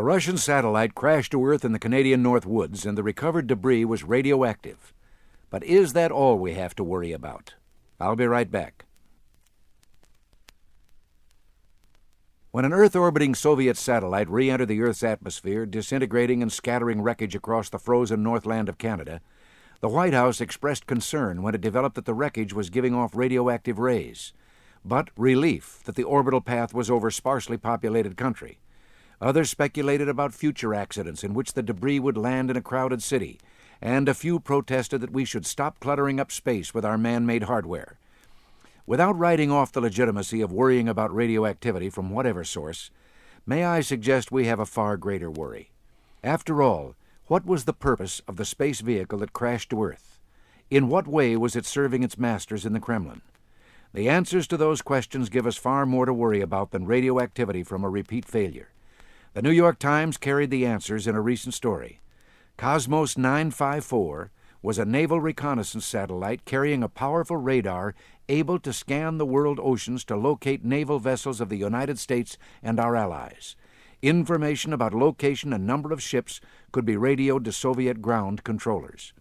A Russian satellite crashed to Earth in the Canadian North Woods, and the recovered debris was radioactive. But is that all we have to worry about? I'll be right back. When an Earth-orbiting Soviet satellite re-entered the Earth's atmosphere, disintegrating and scattering wreckage across the frozen Northland of Canada, the White House expressed concern when it developed that the wreckage was giving off radioactive rays, but relief that the orbital path was over sparsely populated country. Others speculated about future accidents in which the debris would land in a crowded city, and a few protested that we should stop cluttering up space with our man-made hardware. Without writing off the legitimacy of worrying about radioactivity from whatever source, may I suggest we have a far greater worry. After all, what was the purpose of the space vehicle that crashed to Earth? In what way was it serving its masters in the Kremlin? The answers to those questions give us far more to worry about than radioactivity from a repeat failure. The New York Times carried the answers in a recent story. Cosmos 954 was a naval reconnaissance satellite carrying a powerful radar able to scan the world oceans to locate naval vessels of the United States and our allies. Information about location and number of ships could be radioed to Soviet ground controllers.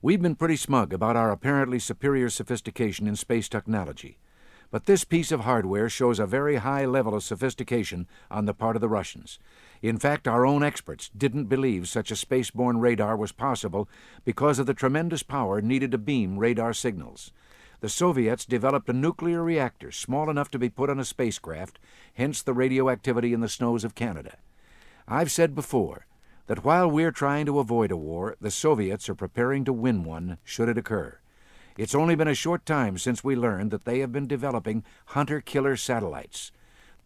We've been pretty smug about our apparently superior sophistication in space technology, but this piece of hardware shows a very high level of sophistication on the part of the Russians. In fact, our own experts didn't believe such a spaceborne radar was possible because of the tremendous power needed to beam radar signals. The Soviets developed a nuclear reactor small enough to be put on a spacecraft, hence the radioactivity in the snows of Canada. I've said before that while we're trying to avoid a war, the Soviets are preparing to win one should it occur. It's only been a short time since we learned that they have been developing hunter-killer satellites.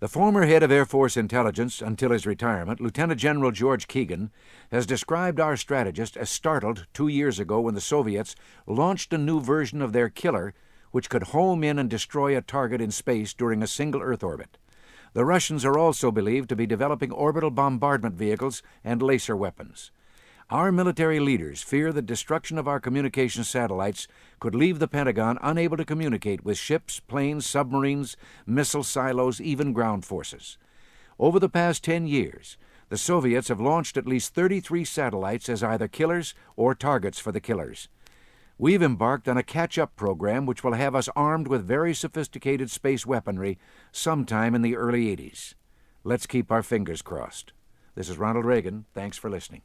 The former head of Air Force Intelligence until his retirement, Lieutenant General George Keegan, has described our strategist as startled 2 years ago when the Soviets launched a new version of their killer which could home in and destroy a target in space during a single Earth orbit. The Russians are also believed to be developing orbital bombardment vehicles and laser weapons. Our military leaders fear the destruction of our communication satellites could leave the Pentagon unable to communicate with ships, planes, submarines, missile silos, even ground forces. Over the past 10 years, the Soviets have launched at least 33 satellites as either killers or targets for the killers. We've embarked on a catch-up program which will have us armed with very sophisticated space weaponry sometime in the early 80s. Let's keep our fingers crossed. This is Ronald Reagan. Thanks for listening.